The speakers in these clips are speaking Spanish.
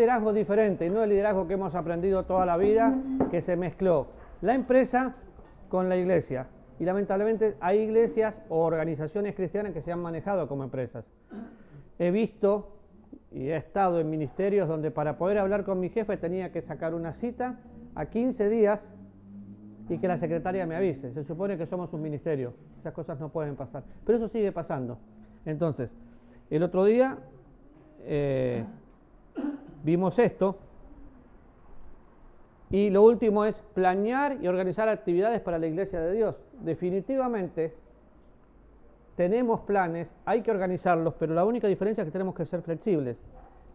Liderazgo diferente, y no el liderazgo que hemos aprendido toda la vida, que se mezcló la empresa con la iglesia. Y lamentablemente hay iglesias o organizaciones cristianas que se han manejado como empresas. He visto y he estado en ministerios donde para poder hablar con mi jefe tenía que sacar una cita a 15 días y que la secretaria me avise. Se supone que somos un ministerio, esas cosas no pueden pasar, pero eso sigue pasando. Entonces, el otro día vimos esto, y lo último es planear y organizar actividades para la Iglesia de Dios. Definitivamente tenemos planes, hay que organizarlos, pero la única diferencia es que tenemos que ser flexibles.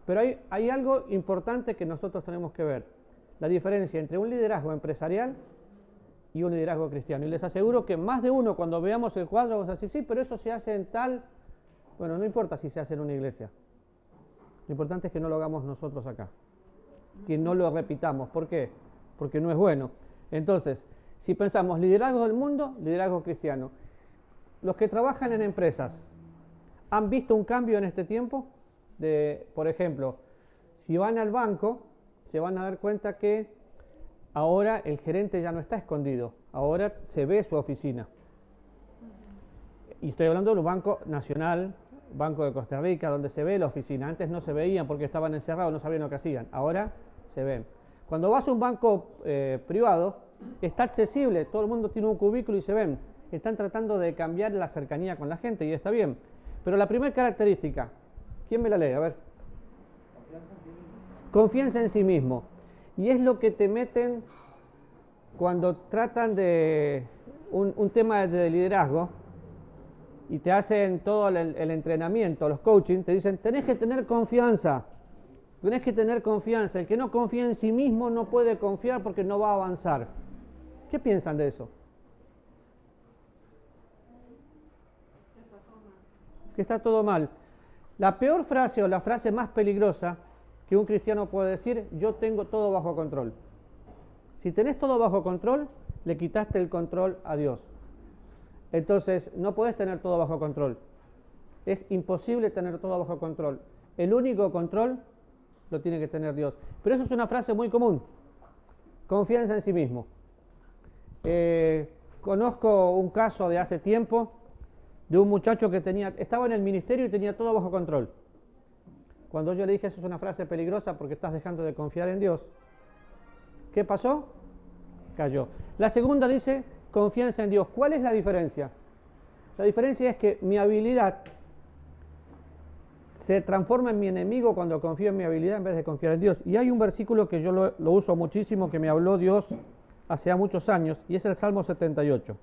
Pero hay algo importante que nosotros tenemos que ver, la diferencia entre un liderazgo empresarial y un liderazgo cristiano. Y les aseguro que más de uno, cuando veamos el cuadro, vamos a decir, sí, pero eso se hace en tal... Bueno, no importa si se hace en una iglesia. Lo importante es que no lo hagamos nosotros acá, que no lo repitamos. ¿Por qué? Porque no es bueno. Entonces, si pensamos liderazgo del mundo, liderazgo cristiano. Los que trabajan en empresas, ¿han visto un cambio en este tiempo? Por ejemplo, si van al banco, se van a dar cuenta que ahora el gerente ya no está escondido, ahora se ve su oficina. Y estoy hablando de un banco nacional, Banco de Costa Rica, donde se ve la oficina. Antes no se veían porque estaban encerrados, no sabían lo que hacían. Ahora se ven. Cuando vas a un banco privado, está accesible, todo el mundo tiene un cubículo y se ven. Están tratando de cambiar la cercanía con la gente y está bien. Pero la primera característica, ¿quién me la lee? A ver. Confianza en sí mismo. Y es lo que te meten cuando tratan de un tema de liderazgo y te hacen todo el entrenamiento, los coaching, te dicen, tenés que tener confianza. Tenés que tener confianza. El que no confía en sí mismo no puede confiar porque no va a avanzar. ¿Qué piensan de eso? Que está todo mal. La peor frase o la frase más peligrosa que un cristiano puede decir, yo tengo todo bajo control. Si tenés todo bajo control, le quitaste el control a Dios. Entonces, no podés tener todo bajo control. Es imposible tener todo bajo control. El único control lo tiene que tener Dios. Pero eso es una frase muy común. Confianza en sí mismo. Conozco un caso de hace tiempo de un muchacho que estaba en el ministerio y tenía todo bajo control. Cuando yo le dije, eso es una frase peligrosa porque estás dejando de confiar en Dios, ¿qué pasó? Cayó. La segunda dice, confianza en Dios. ¿Cuál es la diferencia? La diferencia es que mi habilidad se transforma en mi enemigo cuando confío en mi habilidad en vez de confiar en Dios. Y hay un versículo que yo lo uso muchísimo, que me habló Dios hace ya muchos años, y es el Salmo 78.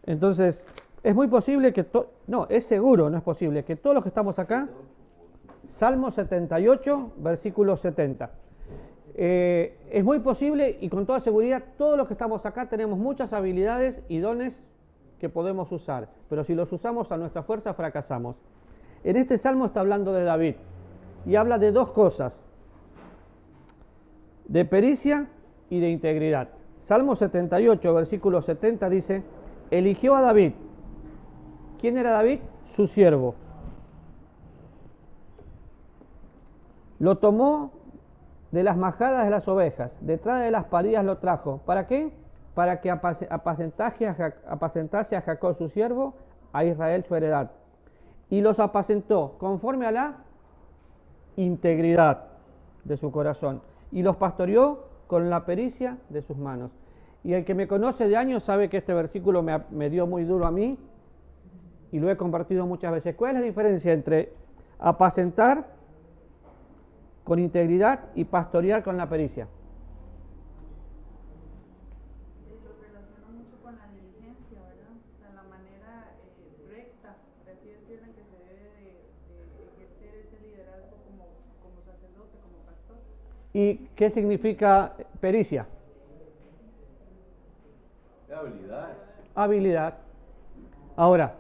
Entonces, es muy posible que... No, es seguro, no es posible, que todos los que estamos acá, Salmo 78, versículo 70. Es muy posible y con toda seguridad todos los que estamos acá tenemos muchas habilidades y dones que podemos usar, pero si los usamos a nuestra fuerza fracasamos. En este salmo está hablando de David y habla de dos cosas, de pericia y de integridad. Salmo 78, versículo 70 dice, eligió a David. ¿Quién era David? Su siervo. Lo tomó de las majadas de las ovejas, detrás de las parillas lo trajo. ¿Para qué? Para que apacentase a Jacob su siervo, a Israel su heredad. Y los apacentó conforme a la integridad de su corazón. Y los pastoreó con la pericia de sus manos. Y el que me conoce de años sabe que este versículo me dio muy duro a mí y lo he compartido muchas veces. ¿Cuál es la diferencia entre apacentar con integridad y pastorear con la pericia? Lo relaciona mucho con la diligencia, ¿verdad? O sea, la manera recta, por así decirlo, en que se debe de ejercer ese liderazgo como sacerdote, como pastor. ¿Y qué significa pericia? Habilidad. Habilidad. Ahora,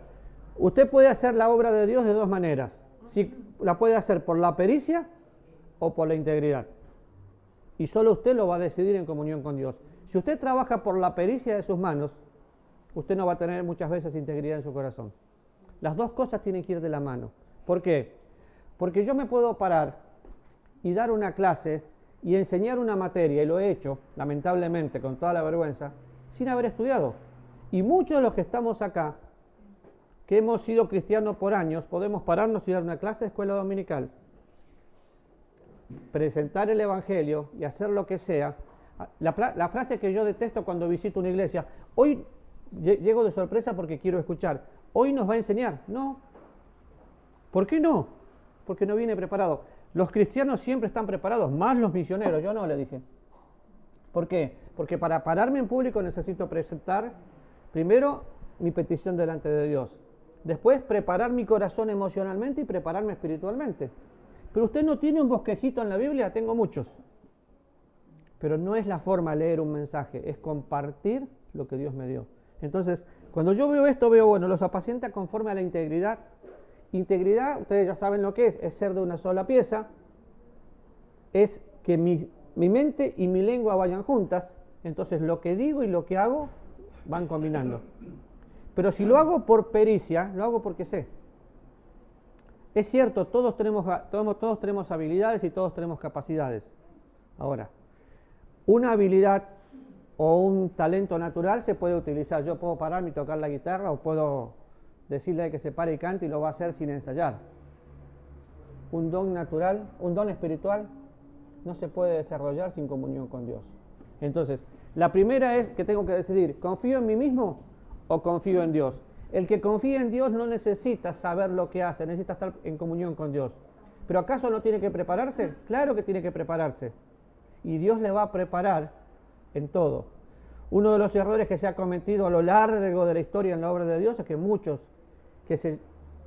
usted puede hacer la obra de Dios de dos maneras. Si la puede hacer por la pericia o por la integridad. Y solo usted lo va a decidir en comunión con Dios. Si usted trabaja por la pericia de sus manos, usted no va a tener muchas veces integridad en su corazón. Las dos cosas tienen que ir de la mano. ¿Por qué? Porque yo me puedo parar y dar una clase y enseñar una materia, y lo he hecho, lamentablemente, con toda la vergüenza, sin haber estudiado. Y muchos de los que estamos acá, que hemos sido cristianos por años, podemos pararnos y dar una clase de escuela dominical, presentar el evangelio y hacer lo que sea. La frase que yo detesto cuando visito una iglesia: hoy llego de sorpresa porque quiero escuchar, hoy nos va a enseñar. No. ¿Por qué no? Porque no viene preparado. Los cristianos siempre están preparados, más los misioneros. Yo no, le dije. ¿Por qué? Porque para pararme en público necesito presentar primero mi petición delante de Dios, después preparar mi corazón emocionalmente y prepararme espiritualmente. Pero usted no tiene un bosquejito en la Biblia, tengo muchos. Pero no es la forma de leer un mensaje, es compartir lo que Dios me dio. Entonces, cuando yo veo esto, veo, bueno, los apacienta conforme a la integridad. Integridad, ustedes ya saben lo que es ser de una sola pieza, es que mi mente y mi lengua vayan juntas, entonces lo que digo y lo que hago van combinando. Pero si lo hago por pericia, lo hago porque sé. Es cierto, todos tenemos habilidades y todos tenemos capacidades. Ahora, una habilidad o un talento natural se puede utilizar. Yo puedo pararme y tocar la guitarra, o puedo decirle que se pare y cante y lo va a hacer sin ensayar. Un don natural, un don espiritual, no se puede desarrollar sin comunión con Dios. Entonces, la primera es que tengo que decidir: ¿confío en mí mismo o confío en Dios? El que confía en Dios no necesita saber lo que hace, necesita estar en comunión con Dios. ¿Pero acaso no tiene que prepararse? Claro que tiene que prepararse. Y Dios le va a preparar en todo. Uno de los errores que se ha cometido a lo largo de la historia en la obra de Dios es que muchos que se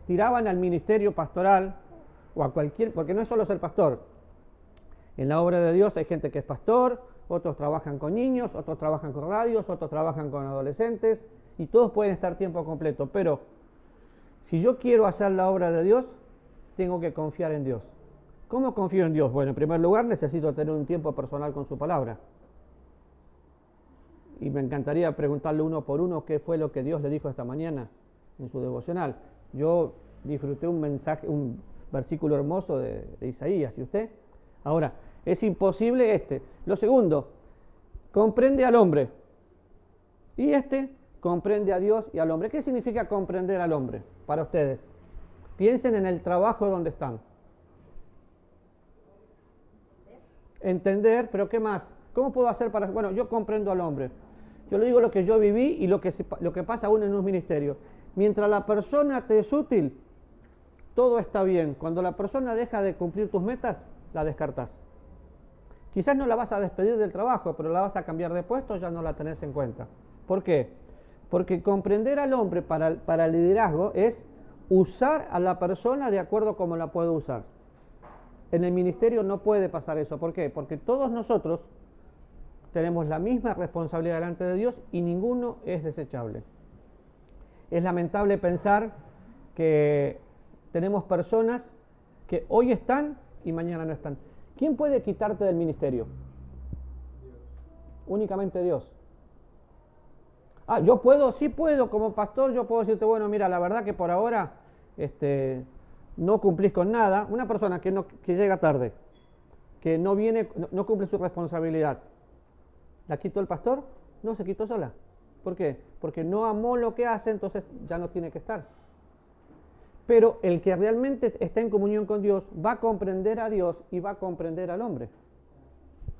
tiraban al ministerio pastoral o a cualquier, porque no es solo ser pastor. En la obra de Dios hay gente que es pastor, otros trabajan con niños, otros trabajan con radios, otros trabajan con adolescentes, y todos pueden estar tiempo completo. Pero si yo quiero hacer la obra de Dios, tengo que confiar en Dios. ¿Cómo confío en Dios? Bueno, en primer lugar necesito tener un tiempo personal con su palabra. Y me encantaría preguntarle uno por uno qué fue lo que Dios le dijo esta mañana en su devocional. Yo disfruté un versículo hermoso de Isaías, ¿y usted? Ahora, es imposible Lo segundo, comprende al hombre. Y comprende a Dios y al hombre. ¿Qué significa comprender al hombre para ustedes? Piensen en el trabajo donde están. Entender, pero ¿qué más? ¿Cómo puedo hacer para...? Bueno, yo comprendo al hombre. Yo le digo lo que yo viví y lo que pasa aún en un ministerio. Mientras la persona te es útil, todo está bien. Cuando la persona deja de cumplir tus metas, la descartás. Quizás no la vas a despedir del trabajo, pero la vas a cambiar de puesto, ya no la tenés en cuenta. ¿Por qué? Porque comprender al hombre para el liderazgo es usar a la persona de acuerdo como la puedo usar. En el ministerio no puede pasar eso. ¿Por qué? Porque todos nosotros tenemos la misma responsabilidad delante de Dios y ninguno es desechable. Es lamentable pensar que tenemos personas que hoy están y mañana no están. ¿Quién puede quitarte del ministerio? Dios. Únicamente Dios. Yo puedo, sí puedo, como pastor yo puedo decirte, bueno, mira, la verdad que por ahora no cumplís con nada. Una persona que llega tarde, que no viene, no cumple su responsabilidad, ¿la quitó el pastor? No, se quitó sola. ¿Por qué? Porque no amó lo que hace, entonces ya no tiene que estar. Pero el que realmente está en comunión con Dios va a comprender a Dios y va a comprender al hombre.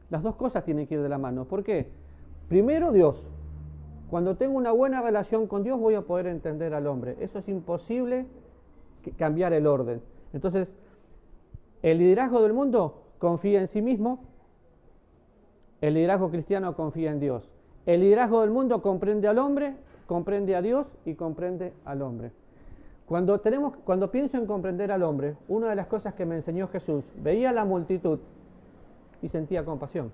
Las dos cosas tienen que ir de la mano. ¿Por qué? Primero Dios. Cuando tengo una buena relación con Dios voy a poder entender al hombre. Eso es imposible cambiar el orden. Entonces, el liderazgo del mundo confía en sí mismo. El liderazgo cristiano confía en Dios. El liderazgo del mundo comprende al hombre, comprende a Dios y comprende al hombre. Cuando pienso en comprender al hombre, una de las cosas que me enseñó Jesús, veía la multitud y sentía compasión.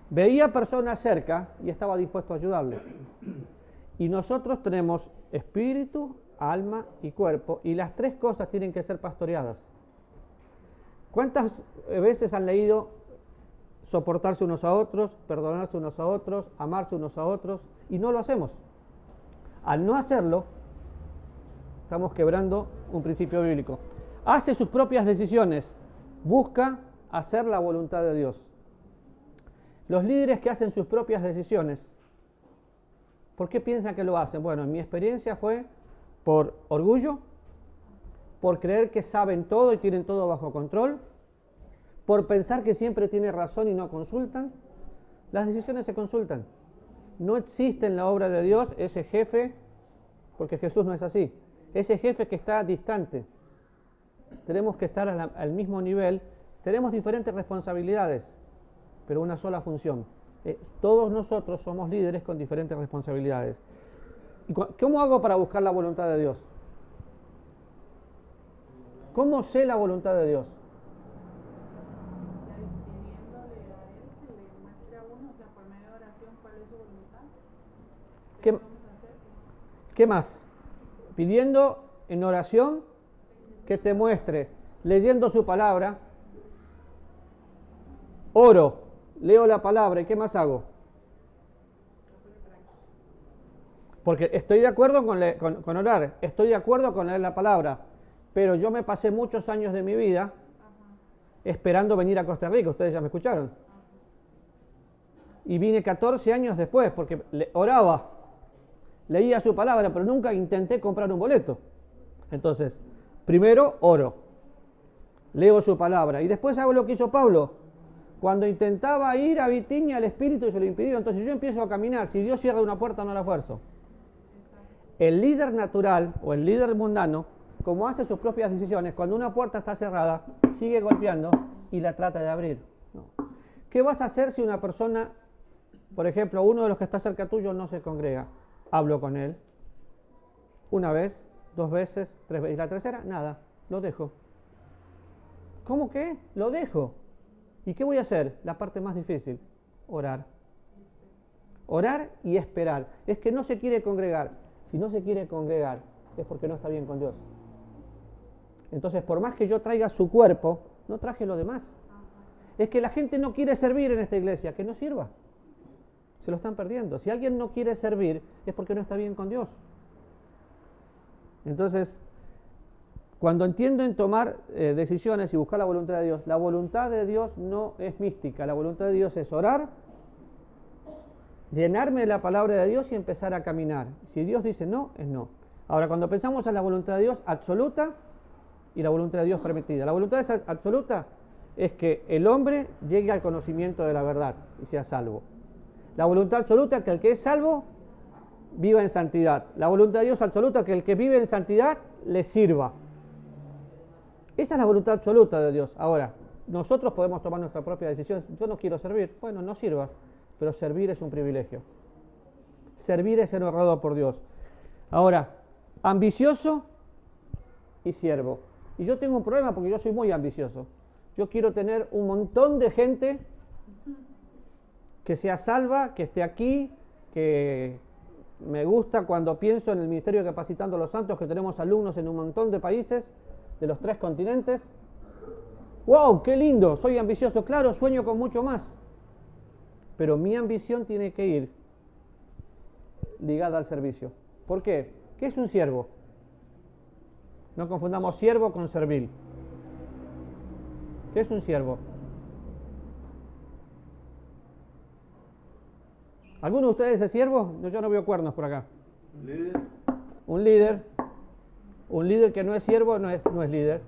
Veía personas cerca y estaba dispuesto a ayudarles. Y nosotros tenemos espíritu, alma y cuerpo, y las tres cosas tienen que ser pastoreadas. ¿Cuántas veces han leído soportarse unos a otros, perdonarse unos a otros, amarse unos a otros? Y no lo hacemos. Al no hacerlo, Estamos quebrando un principio bíblico. Hace sus propias decisiones, busca hacer la voluntad de Dios. Los líderes que hacen sus propias decisiones, ¿por qué piensan que lo hacen? Bueno, en mi experiencia fue por orgullo, por creer que saben todo y tienen todo bajo control, por pensar que siempre tiene razón y no consultan. Las decisiones se consultan. No existe en la obra de Dios ese jefe, porque Jesús no es así, ese jefe que está distante. Tenemos que estar al mismo nivel, tenemos diferentes responsabilidades, pero una sola función. Todos nosotros somos líderes con diferentes responsabilidades. ¿Y cómo hago para buscar la voluntad de Dios? ¿Cómo sé la voluntad de Dios? Pidiéndole a Él que le muestre a uno, o sea, por medio de oración, cuál es su voluntad. ¿Qué, Vamos a hacer? qué más? Pidiendo en oración que te muestre, leyendo su palabra, oro, leo la palabra, ¿y qué más hago? Porque estoy de acuerdo con orar, estoy de acuerdo con leer la palabra, pero yo me pasé muchos años de mi vida esperando venir a Costa Rica, ustedes ya me escucharon. Y vine 14 años después, porque oraba, leía su palabra, pero nunca intenté comprar un boleto. Entonces, primero oro, leo su palabra, y después hago lo que hizo Pablo. Cuando intentaba ir a Bitinia, el Espíritu se lo impidió, entonces yo empiezo a caminar. Si Dios cierra una puerta, no la fuerzo. El líder natural o el líder mundano, como hace sus propias decisiones, cuando una puerta está cerrada, sigue golpeando y la trata de abrir. No. ¿Qué vas a hacer si una persona, por ejemplo, uno de los que está cerca tuyo no se congrega? Hablo con él. Una vez, 2 veces, 3 veces. Y la tercera, nada, lo dejo. ¿Cómo que? Lo dejo. ¿Y qué voy a hacer? La parte más difícil, orar. Orar y esperar. Es que no se quiere congregar. Si no se quiere congregar, es porque no está bien con Dios. Entonces, por más que yo traiga su cuerpo, no traje lo demás. Es que la gente no quiere servir en esta iglesia, que no sirva. Se lo están perdiendo. Si alguien no quiere servir, es porque no está bien con Dios. Entonces, cuando entiendo en tomar decisiones y buscar la voluntad de Dios, la voluntad de Dios no es mística. La voluntad de Dios es orar, llenarme de la palabra de Dios y empezar a caminar. Si Dios dice no, es no. Ahora, cuando pensamos en la voluntad de Dios absoluta y la voluntad de Dios permitida. La voluntad absoluta es que el hombre llegue al conocimiento de la verdad y sea salvo. La voluntad absoluta es que el que es salvo viva en santidad. La voluntad de Dios absoluta es que el que vive en santidad le sirva. Esa es la voluntad absoluta de Dios. Ahora, nosotros podemos tomar nuestra propia decisión. Yo no quiero servir. Bueno, no sirvas. Pero servir es un privilegio. Servir es ser honrado por Dios. Ahora, ambicioso y siervo. Y yo tengo un problema porque yo soy muy ambicioso. Yo quiero tener un montón de gente que sea salva, que esté aquí, que me gusta cuando pienso en el Ministerio de Capacitando a los Santos, que tenemos alumnos en un montón de países, de los 3 continentes. ¡Wow! ¡Qué lindo! Soy ambicioso. Claro, sueño con mucho más. Pero mi ambición tiene que ir ligada al servicio. ¿Por qué? ¿Qué es un siervo? No confundamos siervo con servil. ¿Qué es un siervo? ¿Alguno de ustedes es siervo? Yo no veo cuernos por acá. Líder. Un líder. Un líder que no es siervo no es líder.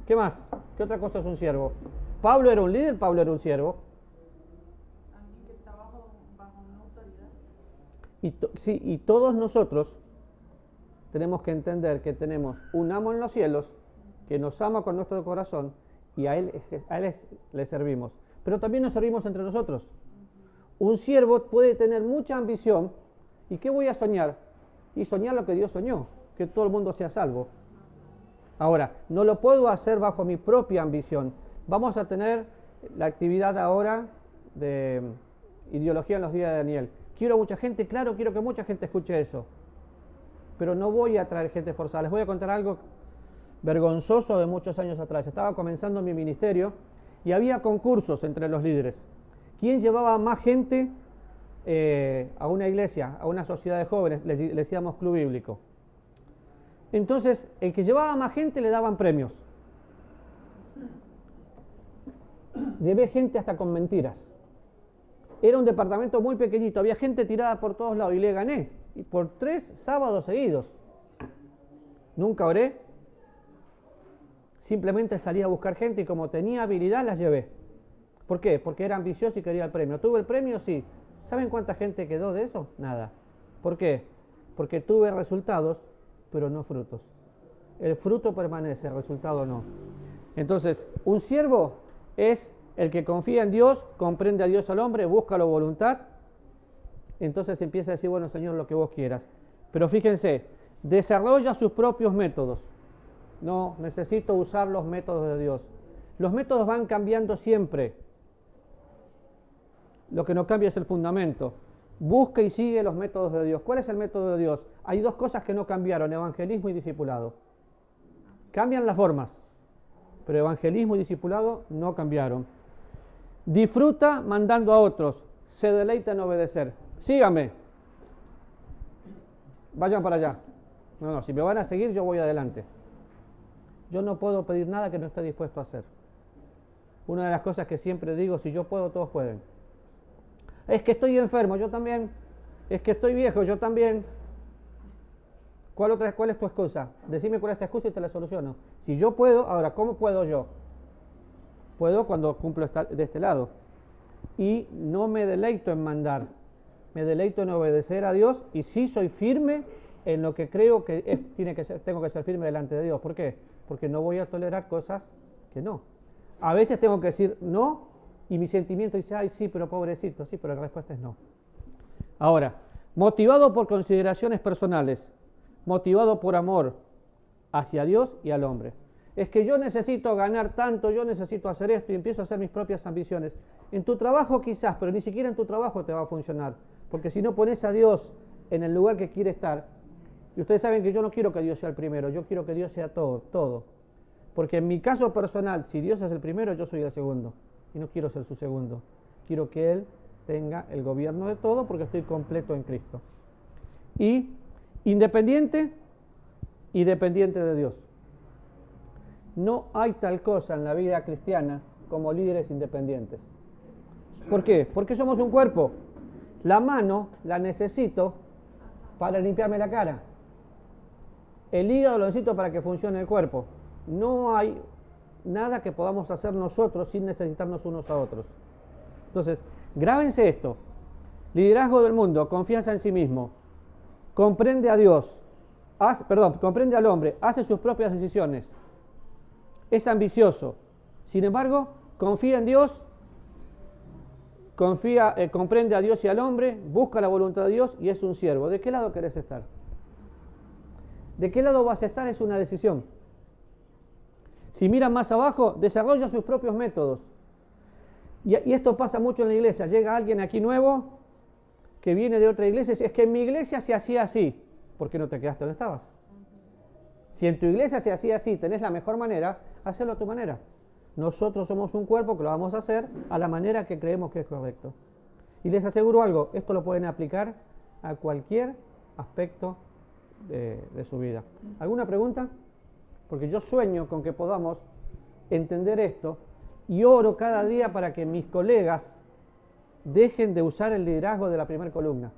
¿Qué más? ¿Qué otra cosa es un siervo? Pablo era un líder, Pablo era un siervo. Alguien que está bajo una autoridad. Y todos nosotros tenemos que entender que tenemos un amo en los cielos que nos ama con nuestro corazón y a él le servimos. Pero también nos servimos entre nosotros. Un siervo puede tener mucha ambición. ¿Y qué voy a soñar? Y soñar lo que Dios soñó, que todo el mundo sea salvo. Ahora, no lo puedo hacer bajo mi propia ambición. Vamos a tener la actividad ahora de ideología en los días de Daniel. Quiero mucha gente, claro, quiero que mucha gente escuche eso. Pero no voy a traer gente forzada. Les voy a contar algo vergonzoso de muchos años atrás. Estaba comenzando mi ministerio y había concursos entre los líderes. ¿Quién llevaba más gente a una iglesia, a una sociedad de jóvenes? Le decíamos club bíblico. Entonces, el que llevaba más gente le daban premios. Llevé gente hasta con mentiras. Era un departamento muy pequeñito, había gente tirada por todos lados y le gané. Y por 3 sábados seguidos. Nunca oré. Simplemente salí a buscar gente y como tenía habilidad las llevé. ¿Por qué? Porque era ambicioso y quería el premio. ¿Tuve el premio? Sí. ¿Saben cuánta gente quedó de eso? Nada. ¿Por qué? Porque tuve resultados, pero no frutos. El fruto permanece, el resultado no. Entonces, un siervo es el que confía en Dios, comprende a Dios al hombre, busca la voluntad. Entonces empieza a decir, bueno, Señor, lo que vos quieras. Pero fíjense, desarrolla sus propios métodos. No, necesito usar los métodos de Dios. Los métodos van cambiando siempre. Lo que no cambia es el fundamento. Busca y sigue los métodos de Dios. ¿Cuál es el método de Dios? Hay 2 cosas que no cambiaron, evangelismo y discipulado. Cambian las formas, pero evangelismo y discipulado no cambiaron. Disfruta mandando a otros, se deleita en obedecer. Síganme. Vayan para allá. No, si me van a seguir yo voy adelante. Yo no puedo pedir nada que no esté dispuesto a hacer. Una de las cosas que siempre digo, si yo puedo, todos pueden. Es que estoy enfermo, yo también. Es que estoy viejo, yo también. ¿Cuál es tu excusa? Decime cuál es tu excusa y te la soluciono. Si yo puedo, ahora, ¿cómo puedo yo? Puedo cuando cumplo de este lado. Y no me deleito en mandar. Me deleito en obedecer a Dios y sí soy firme en lo que creo que tengo que ser firme delante de Dios. ¿Por qué? Porque no voy a tolerar cosas que no. A veces tengo que decir no y mi sentimiento dice, ay sí, pero pobrecito, sí, pero la respuesta es no. Ahora, motivado por consideraciones personales, motivado por amor hacia Dios y al hombre. Es que yo necesito ganar tanto, yo necesito hacer esto y empiezo a hacer mis propias ambiciones. En tu trabajo quizás, pero ni siquiera en tu trabajo te va a funcionar. Porque si no pones a Dios en el lugar que quiere estar, y ustedes saben que yo no quiero que Dios sea el primero, yo quiero que Dios sea todo. Porque en mi caso personal, si Dios es el primero, yo soy el segundo. Y no quiero ser su segundo. Quiero que Él tenga el gobierno de todo porque estoy completo en Cristo. Y independiente y dependiente de Dios. No hay tal cosa en la vida cristiana como líderes independientes. ¿Por qué? Porque somos un cuerpo. La mano la necesito para limpiarme la cara. El hígado lo necesito para que funcione el cuerpo. No hay nada que podamos hacer nosotros sin necesitarnos unos a otros. Entonces, grábense esto. Liderazgo del mundo, confianza en sí mismo. Comprende a Dios. Comprende al hombre, hace sus propias decisiones. Es ambicioso. Sin embargo, confía en Dios, comprende a Dios y al hombre, busca la voluntad de Dios y es un siervo. ¿De qué lado querés estar? ¿De qué lado vas a estar? Es una decisión. Si miran más abajo, desarrolla sus propios métodos. Y esto pasa mucho en la iglesia. Llega alguien aquí nuevo que viene de otra iglesia y dice, es que en mi iglesia se hacía así. ¿Por qué no te quedaste donde estabas? Si en tu iglesia se hacía así, tenés la mejor manera, hazlo a tu manera. Nosotros somos un cuerpo que lo vamos a hacer a la manera que creemos que es correcto. Y les aseguro algo, esto lo pueden aplicar a cualquier aspecto de su vida. ¿Alguna pregunta? Porque yo sueño con que podamos entender esto y oro cada día para que mis colegas dejen de usar el liderazgo de la primera columna,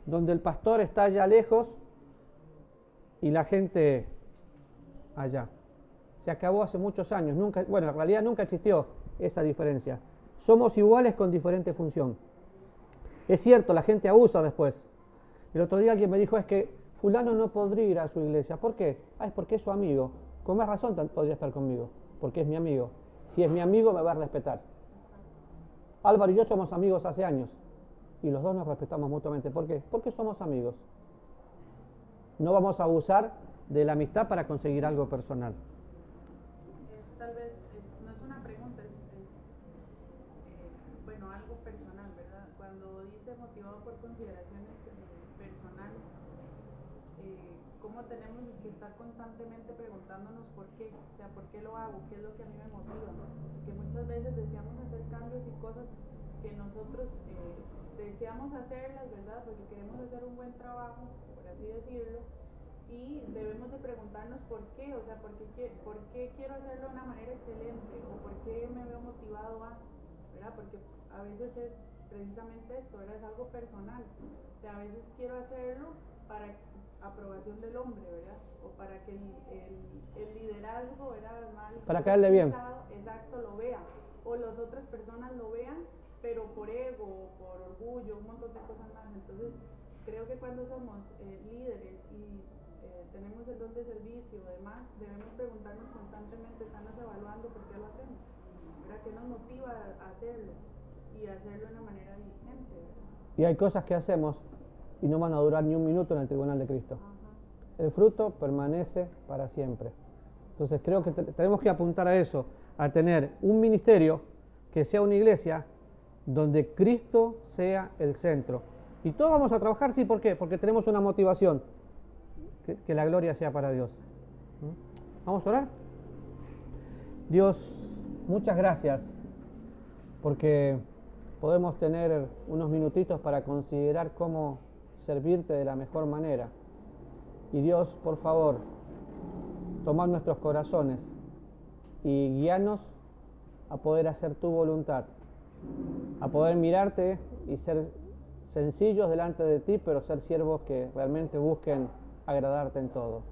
donde el pastor está allá lejos y la gente allá. Se acabó hace muchos años, en realidad nunca existió esa diferencia. Somos iguales con diferente función. Es cierto, la gente abusa después. El otro día alguien me dijo, es que fulano no podría ir a su iglesia. ¿Por qué? Es porque es su amigo. Con más razón podría estar conmigo, porque es mi amigo. Si es mi amigo me va a respetar. Álvaro y yo somos amigos hace años y los dos nos respetamos mutuamente. ¿Por qué? Porque somos amigos. No vamos a abusar de la amistad para conseguir algo personal. Tal vez no es una pregunta, algo personal, ¿verdad? Cuando dice motivado por consideraciones personales, ¿cómo tenemos que estar constantemente preguntándonos por qué? O sea, ¿por qué lo hago? ¿Qué es lo que a mí me motiva? Porque muchas veces deseamos hacer cambios y cosas que nosotros deseamos hacerlas, ¿verdad? Porque queremos hacer un buen trabajo, por así decirlo, y debemos de preguntarnos por qué, o sea, por qué quiero hacerlo de una manera excelente o por qué me veo motivado a, ¿verdad? Porque a veces es precisamente esto, ¿verdad? Es algo personal, o sea, a veces quiero hacerlo para aprobación del hombre, ¿verdad? O para que el liderazgo, ¿verdad? Para caerle bien. Exacto, lo vea, o las otras personas lo vean, pero por ego, por orgullo, un montón de cosas más. Entonces, creo que cuando somos líderes y tenemos el don de servicio, además, debemos preguntarnos constantemente, ¿estamos evaluando por qué lo hacemos? ¿Verdad? ¿Qué nos motiva a hacerlo? Y hacerlo de una manera diligente, ¿verdad? Y hay cosas que hacemos y no van a durar ni un minuto en el tribunal de Cristo. Ajá. El fruto permanece para siempre. Entonces creo que tenemos que apuntar a eso, a tener un ministerio que sea una iglesia donde Cristo sea el centro. Y todos vamos a trabajar, sí, ¿por qué? Porque tenemos una motivación, que la gloria sea para Dios. ¿Vamos a orar? Dios, muchas gracias, porque podemos tener unos minutitos para considerar cómo servirte de la mejor manera. Y Dios, por favor, toma nuestros corazones y guíanos a poder hacer tu voluntad, a poder mirarte y ser sencillos delante de ti, pero ser siervos que realmente busquen agradarte en todo.